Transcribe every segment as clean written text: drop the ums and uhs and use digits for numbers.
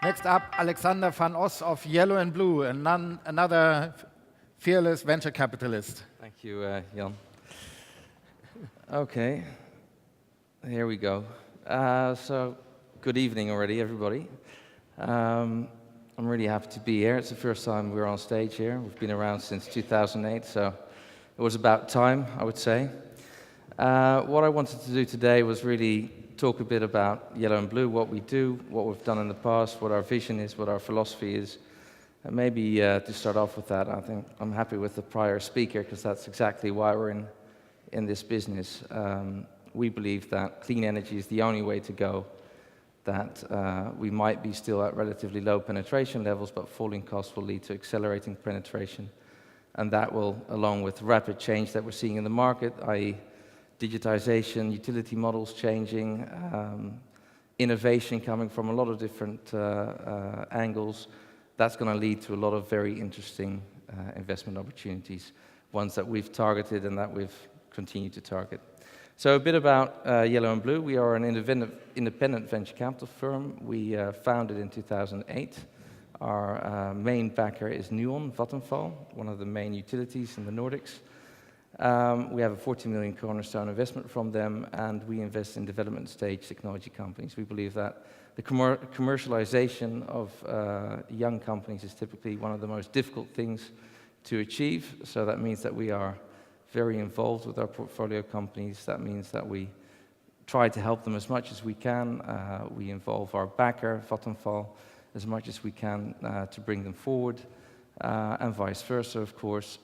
Next up, Alexander van Os of Yellow&Blue, another fearless venture capitalist. Thank you, Jan. Okay, here we go. So, good evening already, everybody. I'm really happy to be here. It's the first time we're on stage here. We've been around since 2008, so it was about time, I would say. What I wanted to do today was really talk a bit about Yellow&Blue, what we do, what we've done in the past, what our vision is, what our philosophy is. And maybe to start off with that, I think I'm happy with the prior speaker, because that's exactly why we're in this business. We believe that clean energy is the only way to go, that we might be still at relatively low penetration levels, but falling costs will lead to accelerating penetration. And that will, along with rapid change that we're seeing in the market, i.e. digitization, utility models changing, innovation coming from a lot of different angles, that's going to lead to a lot of very interesting investment opportunities, ones that we've targeted and that we've continued to target. So a bit about Yellow&Blue. We are an independent venture capital firm. We founded in 2008. Our main backer is Nuon, Vattenfall, one of the main utilities in the Nordics. We have a 40 million cornerstone investment from them, and we invest in development stage technology companies. We believe that the commercialization of young companies is typically one of the most difficult things to achieve. So that means that we are very involved with our portfolio companies. That means that we try to help them as much as we can. We involve our backer, Vattenfall, as much as we can to bring them forward. And vice versa, of course,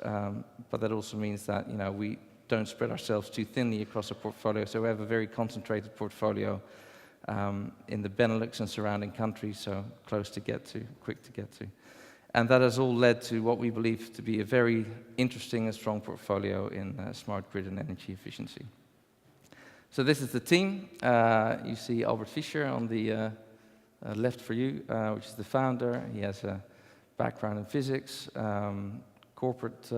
but that also means that we don't spread ourselves too thinly across a portfolio, so we have a very concentrated portfolio in the Benelux and surrounding countries, so close to get to, quick to get to. And that has all led to what we believe to be a very interesting and strong portfolio in smart grid and energy efficiency. So this is the team. You see Albert Fischer on the left for you, which is the founder. He has a background in physics, corporate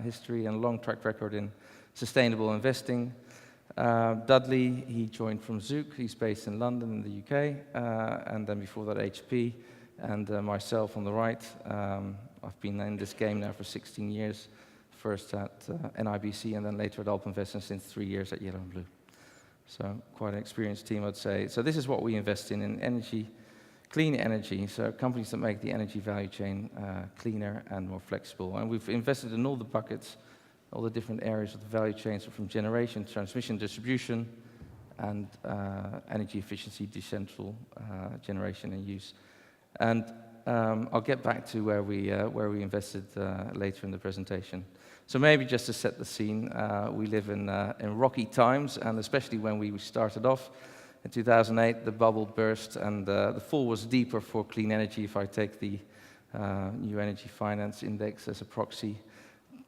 history, and a long track record in sustainable investing. Dudley, he joined from Zook. He's based in London in the UK, and then before that HP, and myself on the right. I've been in this game now for 16 years, first at NIBC and then later at Alpenvest, and since 3 years at Yellow&Blue. So quite an experienced team, I'd say. So this is what we invest in energy. Clean energy, so companies that make the energy value chain cleaner and more flexible. And we've invested in all the buckets, all the different areas of the value chain, so from generation, transmission, distribution, and energy efficiency, decentral generation and use. And I'll get back to where we invested later in the presentation. So maybe just to set the scene, we live in rocky times, and especially when we started off, in 2008, the bubble burst, and the fall was deeper for clean energy. If I take the New Energy Finance Index as a proxy,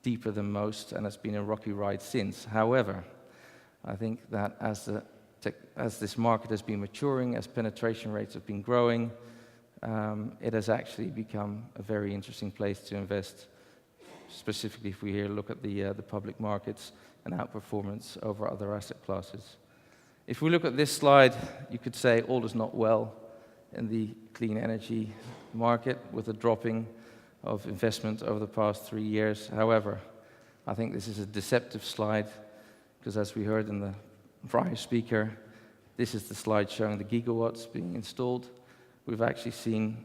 deeper than most, and it's been a rocky ride since. However, I think that as this market has been maturing, as penetration rates have been growing, it has actually become a very interesting place to invest, specifically if we here look at the public markets and outperformance over other asset classes. If we look at this slide, you could say all is not well in the clean energy market with a dropping of investment over the past 3 years. However, I think this is a deceptive slide, because as we heard in the prior speaker, this is the slide showing the gigawatts being installed. We've actually seen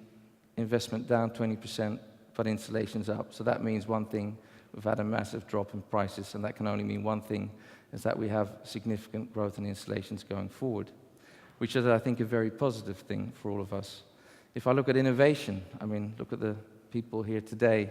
investment down 20%, but installations up. So that means one thing: we've had a massive drop in prices, and that can only mean one thing, is that we have significant growth in installations going forward, which is, I think, a very positive thing for all of us. If I look at innovation, I mean, look at the people here today.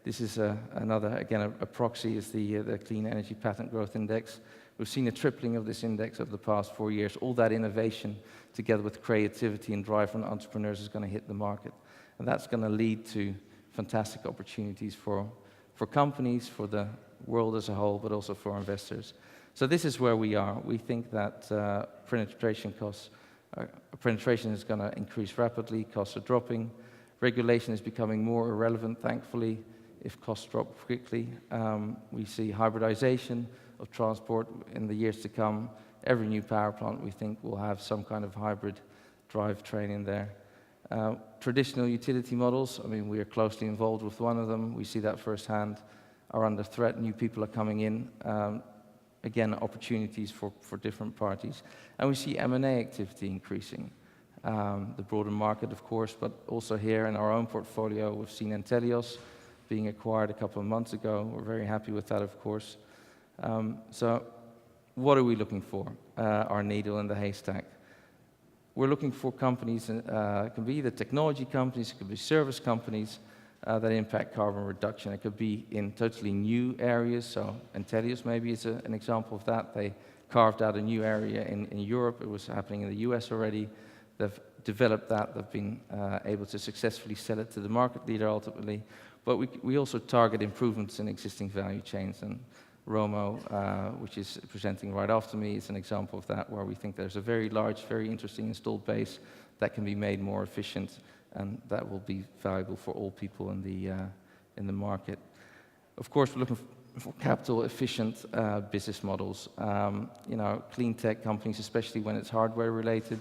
This is another, again, a proxy is the Clean Energy Patent Growth Index. We've seen a tripling of this index over the past 4 years. All that innovation, together with creativity and drive from entrepreneurs, is going to hit the market. And that's going to lead to fantastic opportunities for companies, for the world as a whole, but also for investors. So this is where we are. We think that penetration is going to increase rapidly, costs are dropping, regulation is becoming more irrelevant, thankfully, if costs drop quickly. We see hybridization of transport in the years to come. Every new power plant, we think, will have some kind of hybrid drivetrain in there. Traditional utility models, I mean, we are closely involved with one of them. We see that firsthand, are under threat. New people are coming in. Again, opportunities for different parties. And we see M&A activity increasing. The broader market, of course, but also here in our own portfolio, we've seen Entelios being acquired a couple of months ago. We're very happy with that, of course. So what are we looking for? Our needle in the haystack. We're looking for companies, it can be either technology companies, it could be service companies that impact carbon reduction. It could be in totally new areas, so Entelios maybe is an example of that. They carved out a new area in Europe. It was happening in the US already. They've developed that. They've been able to successfully sell it to the market leader ultimately. But we also target improvements in existing value chains. And Romo, which is presenting right after me, is an example of that, where we think there's a very large, very interesting installed base that can be made more efficient, and that will be valuable for all people in the market. Of course, we're looking for capital efficient business models. Clean tech companies, especially when it's hardware related,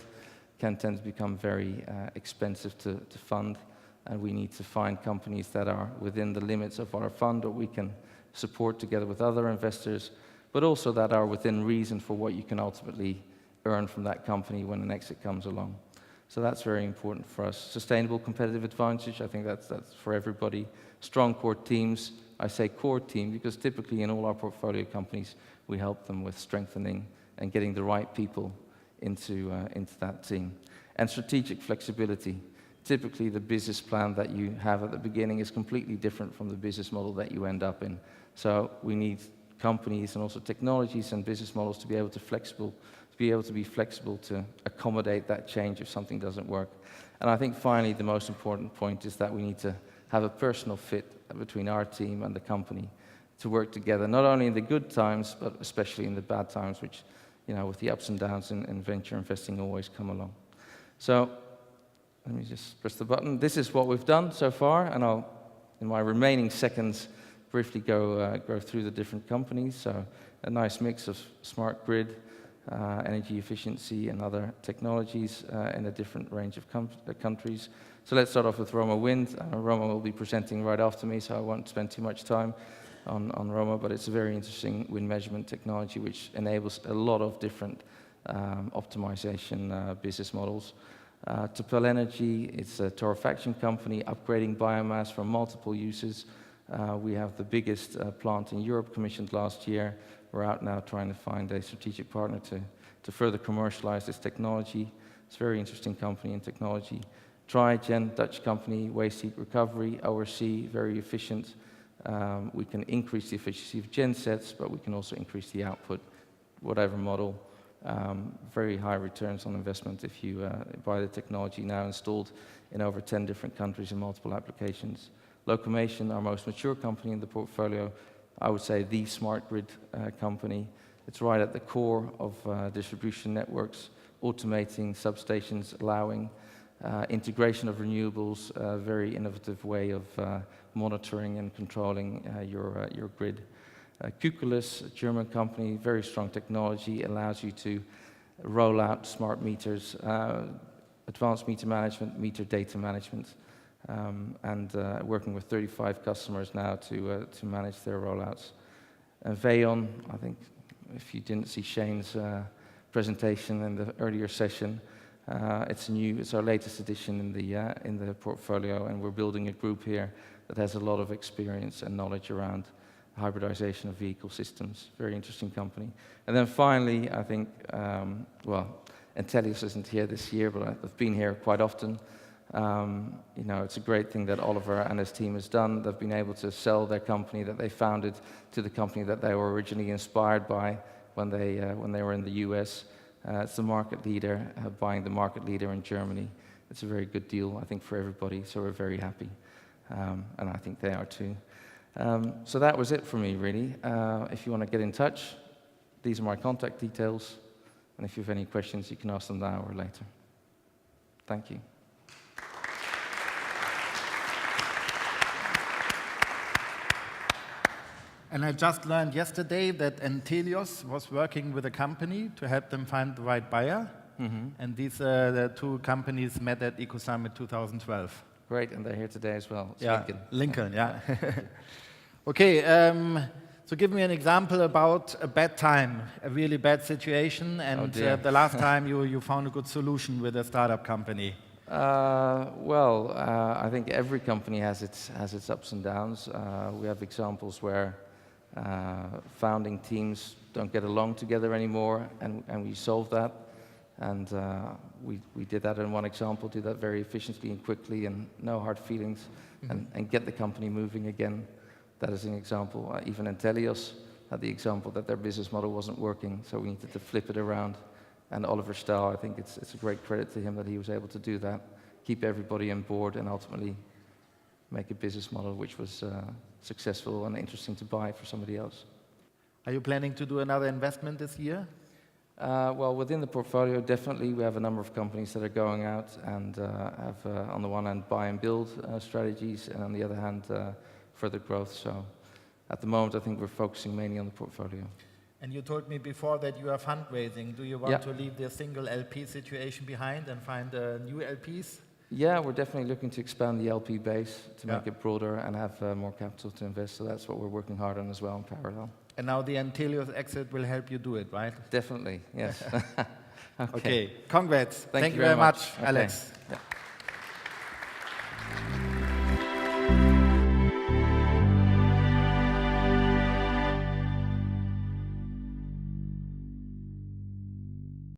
can tend to become very expensive to fund, and we need to find companies that are within the limits of our fund, or we can support together with other investors, but also that are within reason for what you can ultimately earn from that company when an exit comes along. So that's very important for us. Sustainable competitive advantage, I think that's for everybody. Strong core teams. I say core team because typically in all our portfolio companies, we help them with strengthening and getting the right people into that team. And strategic flexibility. Typically, the business plan that you have at the beginning is completely different from the business model that you end up in. So we need companies and also technologies and business models to be able to be flexible to accommodate that change if something doesn't work. And I think finally, the most important point is that we need to have a personal fit between our team and the company to work together, not only in the good times, but especially in the bad times, which, with the ups and downs in venture investing always come along. So let me just press the button. This is what we've done so far, and I'll, in my remaining seconds, briefly go through the different companies. So a nice mix of smart grid, energy efficiency, and other technologies in a different range of countries. So let's start off with Roma Wind. Roma will be presenting right after me, so I won't spend too much time on Roma, but it's a very interesting wind measurement technology which enables a lot of different optimization business models. Topel Energy, it's a torrefaction company upgrading biomass from multiple uses. We have the biggest plant in Europe commissioned last year. We're out now trying to find a strategic partner to further commercialize this technology. It's a very interesting company and technology. Trigen, Dutch company, waste heat recovery, ORC, very efficient. We can increase the efficiency of gensets, but we can also increase the output, whatever model. Very high returns on investment if you buy the technology, now installed in over 10 different countries in multiple applications. Locomation, our most mature company in the portfolio, I would say the smart grid company. It's right at the core of distribution networks, automating substations, allowing integration of renewables, a very innovative way of monitoring and controlling your grid. Cuculus, a German company, very strong technology, allows you to roll out smart meters, advanced meter management, meter data management, and working with 35 customers now to manage their rollouts. Vayon, I think if you didn't see Shane's presentation in the earlier session, it's our latest addition in the portfolio, and we're building a group here that has a lot of experience and knowledge around hybridization of vehicle systems. Very interesting company. And then finally, I think, Entelios isn't here this year, but I've been here quite often. It's a great thing that Oliver and his team has done. They've been able to sell their company that they founded to the company that they were originally inspired by when they were in the US. It's the market leader, buying the market leader in Germany. It's a very good deal, I think, for everybody, so we're very happy. And I think they are too. So that was it for me, really. If you want to get in touch, these are my contact details. And if you have any questions, you can ask them now or later. Thank you. And I just learned yesterday that Entelios was working with a company to help them find the right buyer. And these the two companies met at Ecosummit 2012. Great, and they're here today as well. It's Yeah, Lincoln. Lincoln, yeah. Okay, so give me an example about a bad time, a really bad situation, and dear. the last time you found a good solution with a startup company. I think every company has its ups and downs. We have examples where founding teams don't get along together anymore, and we solve that. And we did that in one example, did that very efficiently and quickly, and no hard feelings, and get the company moving again. That is an example. Even Intelios had the example that their business model wasn't working, so we needed to flip it around. And Oliver Stahl, I think it's a great credit to him that he was able to do that, keep everybody on board, and ultimately make a business model which was successful and interesting to buy for somebody else. Are you planning to do another investment this year? Well, within the portfolio, definitely we have a number of companies that are going out and have, on the one hand, buy and build strategies, and on the other hand, further growth. So at the moment, I think we're focusing mainly on the portfolio. And you told me before that you are fundraising. Do you want to leave the single LP situation behind and find new LPs? Yeah, we're definitely looking to expand the LP base to make it broader and have more capital to invest. So that's what we're working hard on as well in parallel. And now the Intelios exit will help you do it, right? Definitely, yes. Okay, congrats. Thank Thank you you very very much, much. Okay. Alex.